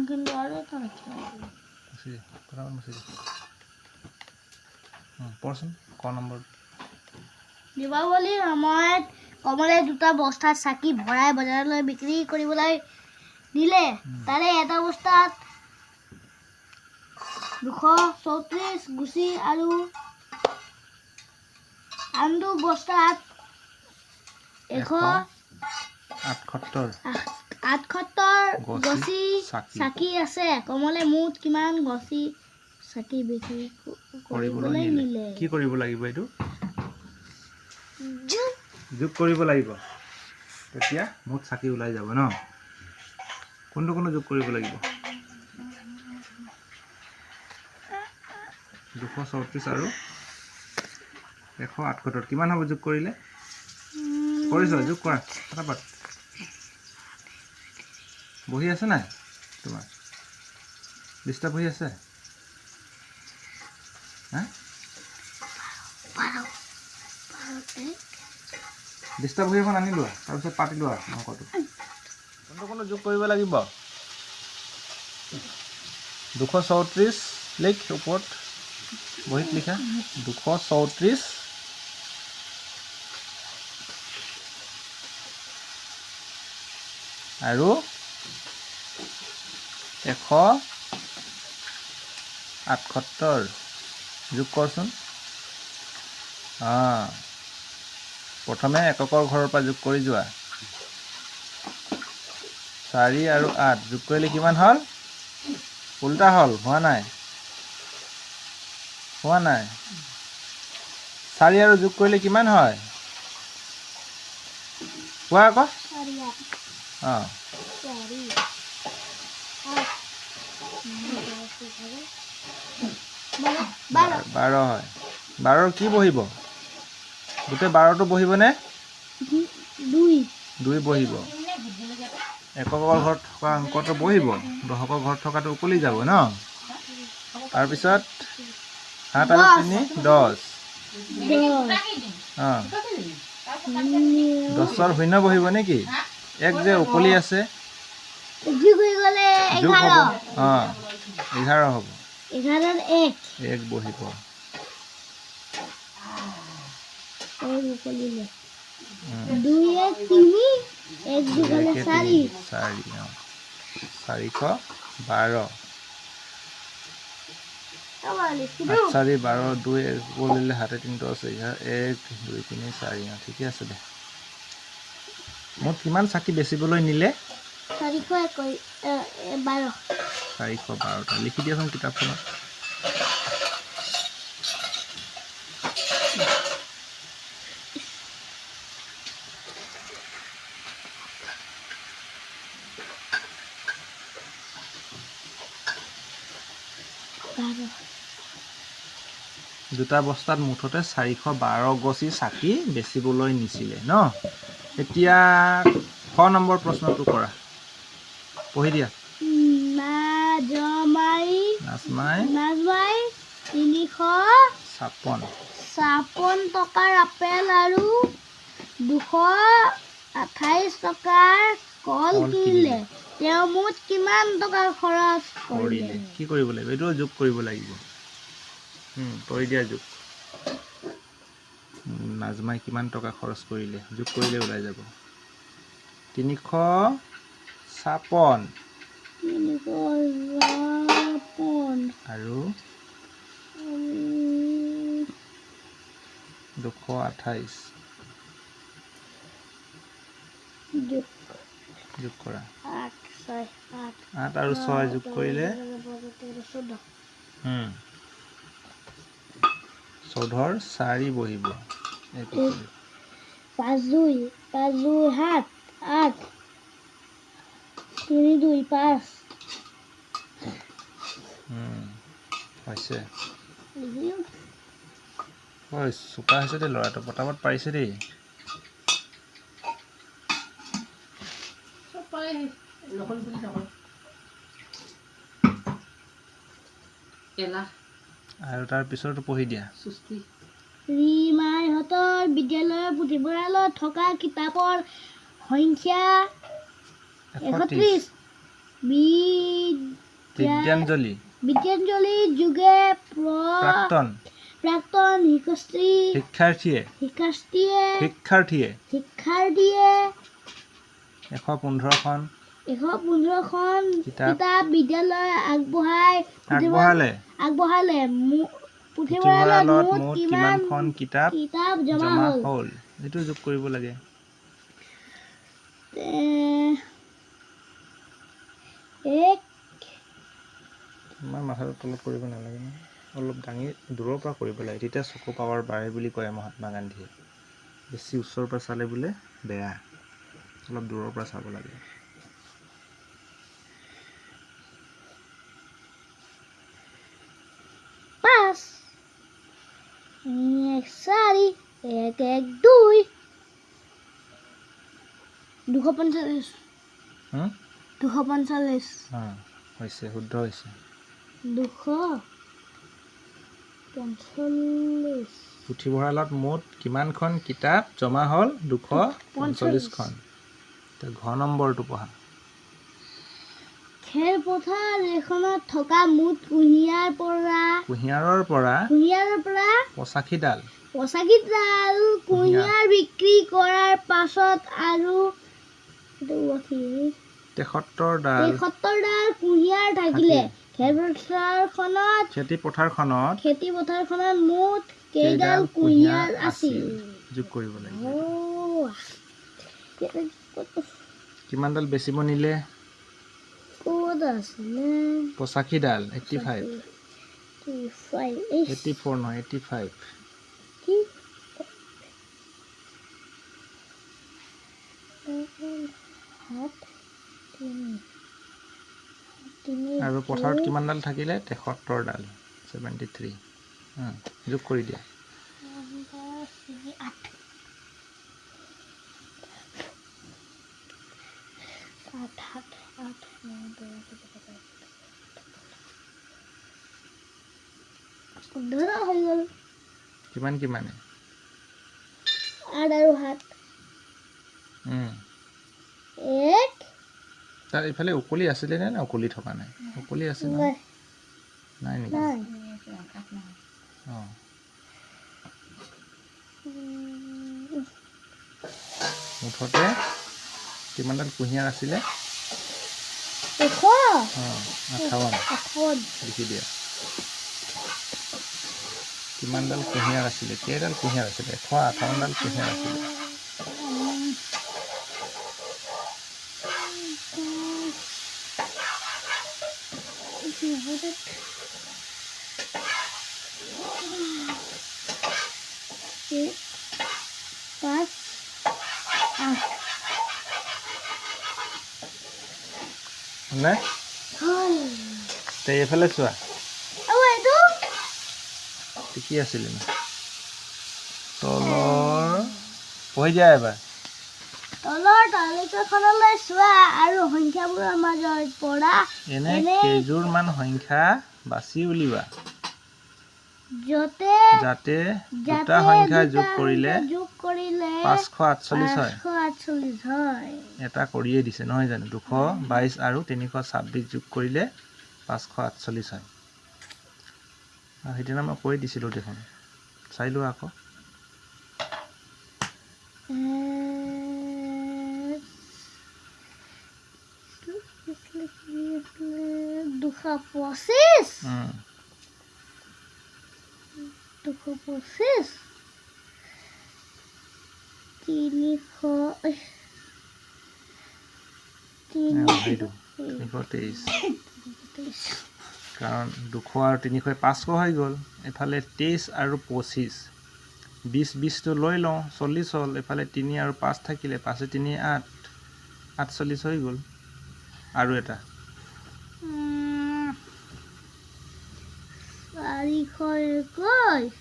কিন্তু আৰু এটা ৰাখিব পঢ়চোন ক নম্বৰ দীপাৱলীৰ সময়ত কমলে দুটা বস্তাত চাকি ভৰাই বজাৰলৈ বিক্ৰী কৰিবলৈ নিলে তাৰে এটা বস্তাত 234 গুছি আৰু আনটো বস্তাত 178 গছি চাকি আছে কমলে মুঠ কিমান গছি চাকি বিক্ৰী কৰিবলৈ নিলে কি কৰিব লাগিব এইটো যোগ কৰিব লাগিব তেতিয়া মুঠ চাকি ওলাই যাব ন কোনটো কোনটো যোগ কৰিব লাগিব 234 আৰু 178 কিমান হ'ব যোগ কৰিলে কৰিছ যোগ কৰা ফটাফট বহি আছে নাই তোমাৰ লিষ্টত বহি আছে হা লিষ্টত বহি এখন আনি লোৱা তাৰপিছত পাতি লোৱা অংকটো কোনটো কোনটো যোগ কৰিব লাগিব 234 লিখ ওপৰত বহিত লিখা 234 আৰু 178 যোগ কৰচোন প্ৰথমে এককৰ ঘৰৰ পৰা যোগ কৰি যোৱা 4 আৰু 8 যোগ কৰিলে কিমান হ'ল উল্টা হ'ল হোৱা নাই 4 আৰু যোগ কৰিলে কিমান হয় কোৱা আকৌ 12 হয় 12 কি বহিব গোটেই 12টো বহিবনে 2 বহিব এককৰ ঘৰত থকা অংকটো বহিব দশকৰ ঘৰত থকাটো উকলি যাব ন তাৰপিছত 7 আৰু 3 10 10ৰ শূন্য বহিব নেকি এক যে উকলি আছে যোগ হৈ গলে 11 11 হ'ব 11 1 বহিব উকলিলে 2 1 3 1 2 গলে 412 4 12 2 বলিলে 7 3 10 1 2 3 4 ঠিকে আছে দে মুঠ কিমান চাকি বেচিবলৈ নিলে 412টা লিখি দিয়াচোন কিতাপখনত দুটা বস্তাত মুঠতে 412 গছি চাকি বেচিবলৈ নিছিলে ন এতিয়া খ নম্বৰ প্ৰশ্নটো কৰা পঢ়ি দিয়া নাজমাই 356 টকাৰ আপেল আৰু 228 টকাৰ কল কিনিলে তেওঁ মুঠ কিমান টকা খৰচ কৰিলে কি কৰিব লাগিব এইটো যোগ কৰিব লাগিব কৰি দিয়া যোগ নাজমাই কিমান টকা খৰচ কৰিলে যোগ কৰিলে ওলাই যাব 356 আৰু 228 যোগ কৰা 8 আৰু 6 যোগ কৰিলে 14ৰ 4 বহিব 5 2 7 8 3 2 5 হৈছে চোকা হৈছে দেই ল'ৰাটো পটাপট পাৰিছে দেই আৰু তাৰ পিছতো পঢ়ি দিয়া ৰীমাহঁতৰ বিদ্যালয়ৰ পুথিভঁৰালত থকা কিতাপৰ সংখ্যা 31 বিদ্যাঞ্জলি যুগে প্ৰাক্তন শিক্ষাৰ্থীয়ে 115খন কিতাপ বিদ্যালয় আগবঢ়ালে পুথিভঁৰালত মুঠ কিমানখন কিতাপ জমা হ'ল এইটো যোগ কৰিব লাগে ইমান মাথাটো তলত কৰিব নালাগে ন অলপ দাঙি দূৰৰ পৰা কৰিব লাগে তেতিয়া চকু পাৱাৰ বাঢ়ে বুলি কয় মহাত্মা গান্ধীয়ে বেছি ওচৰৰ পৰা চালে বোলে বেয়া অলপ দূৰৰ পৰা চাব লাগে হৈছে শুদ্ধ হৈছে 245 পুথিভঁৰালত মুঠ কিমানখন কিতাপ জমা হ'ল 245খন ঘ নম্বৰটো পঢ়া খেলপথাৰ এখনত থকা মুঠ কুঁহিয়াৰৰ পৰা 85ডাল কুঁহিয়াৰ বিক্ৰী কৰাৰ পাছত আৰু 73ডাল কুঁহিয়াৰ থাকিলে খেতিপথাৰখনত মুঠ কেইডাল কুঁহিয়াৰ আছিল যোগ কৰিব লাগিব কিমানডাল বেচিব নিলে ক'ত আছিলে 85ডাল 84 নহয় 85 কি আৰু পথাৰত কিমানডাল থাকিলে 73ডাল 73 যোগ কৰি দিয়া হৈ গ'ল কিমানে 8 আৰু 7 তাৰ ইফালে উকলি আছিলে নে উকলি থকা নাই উকলি আছে নাই নেকি মুঠতে কিমানডাল কুঁহিয়াৰ আছিলে 58 লিখি দিয়া কিমানডাল কুঁহিয়াৰ আছিলে কেইডাল কুঁহিয়াৰ আছিলে 158ডাল কুঁহিয়াৰ আছিলে এইফালে চোৱা কি আছিলে তলৰ পঢ়ি দিয়া এবাৰ তলৰ তালিকাখনলৈ চোৱা আৰু সংখ্যাবোৰৰ মাজৰ পৰা এনে কেইযোৰমান সংখ্যা বাছি উলিওৱা যাতে দুটা সংখ্যা যোগ কৰিলে 548 হয় এটা কৰিয়ে দিছে নহয় জানো 222 আৰু 326 যোগ কৰিলে 548 হয় সেইদিনা মই কৈ দিছিলোঁ দেখোন চাই লোৱা আকৌ 225 323 কাৰণ 200 আৰু 300 500 হৈ গ'ল এফালে 23 আৰু 25 20 লৈ লওঁ 40 হ'ল এফালে 3 আৰু 5 থাকিলে 5 3 8 48 হৈ গ'ল আৰু এটা 421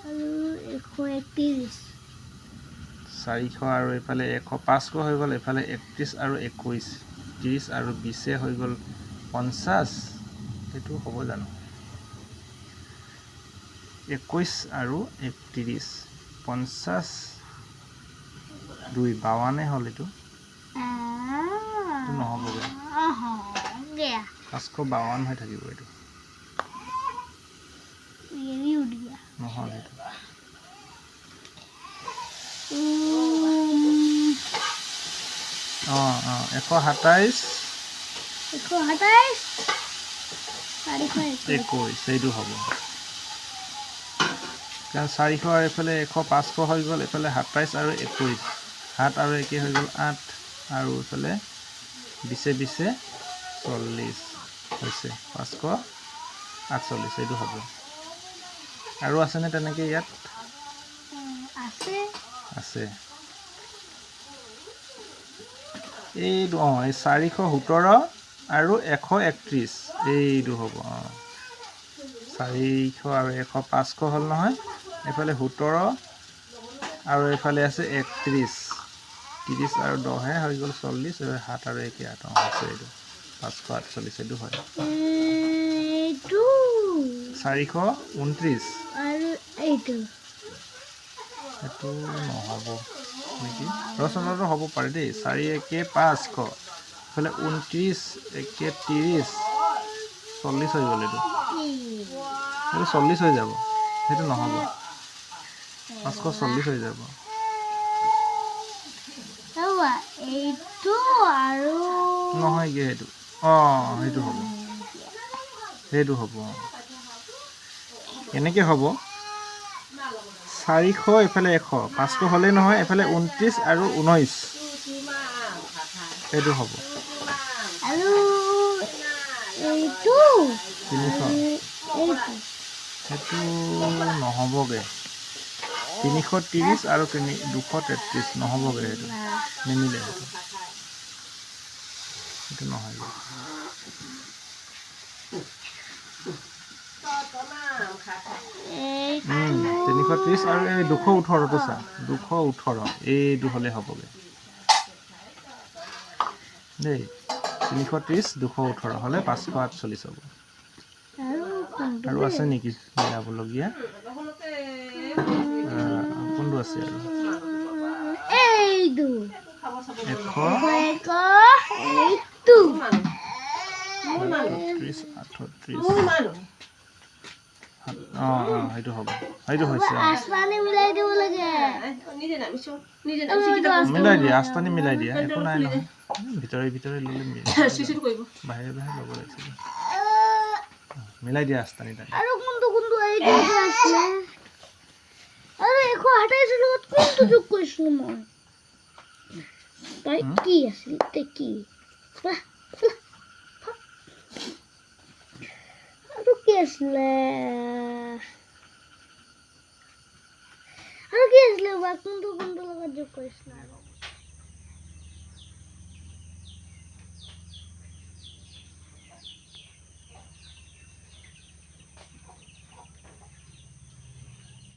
আৰু 131 400 আৰু এফালে 500 হৈ গ'ল এফালে 31 আৰু 21 30 আৰু 20 হৈ গ'ল 50 সেইটো হ'ব জানো 21 আৰু 31 50 2 52 হ'ল এইটো নহ'বগৈ 552 হৈ থাকিব এইটো এৰি উদিয়া নহয় এইটো 127 21 এইটো হ'ব কাৰণ 400 আৰু এইফালে 500 হৈ গ'ল এইফালে 27 আৰু 21 7 আৰু 1 হৈ গ'ল 8 আৰু এইফালে 20 20 40 হৈছে 548 এইটো হ'ব আৰু আছেনে তেনেকৈ ইয়াত আছে এইটো এই 417 আৰু 131 এইটো হ'ব 400 আৰু 100 500 হ'ল নহয় এইফালে 17 আৰু এইফালে আছে 31 30 আৰু 10 হৈ গ'ল 40 আৰু 7 আৰু 1 8 আছে এইটো 548 এইটো হয় 429 আৰু এইটো সেইটো নহ'ব নেকি ৰচনাটো হ'ব পাৰে দেই 4 1 500 এইফালে 29 1 30 40 হৈ গ'ল এইটো 40 হৈ যাব সেইটো নহ'ব 540 হৈ যাব এইটো আৰু নহয় কি সেইটো সেইটো হ'ব এনেকৈ হ'ব 400 এইফালে 100 500 হ'লেই নহয় এইফালে 29 আৰু 19 এইটো হ'ব আৰু এইটো 300 সেইটো নহ'বগৈ 330 আৰু 233 নহ'বগৈ সেইটো নিমিলে সেইটো নহয়গৈ 330 আৰু এই 218টো চা 218 এইটো হ'লে হ'বগৈ দেই 330 218 হ'লে 548 হ'ব আৰু আছে নেকি মিলাবলগীয়া কোনটো আছে আৰু 138 সেইটো হ'ব সেইটো হৈছে মিলাই দিয়া আস্তানি মিলাই দিয়া একো নাই নহয় ভিতৰে ভিতৰে ল'লে বাহিৰে বাহিৰে ল'ব লাগিছিলে মিলাই দিয়া আস্তানি তাই আৰু কোনটো এইটো আছে আৰু 128 লগত কোনটো যোগ কৰিছিলো মই তাই কি আছিল কি আৰু কি আছিলে কোনটো লগত যোগ কৰিছিলো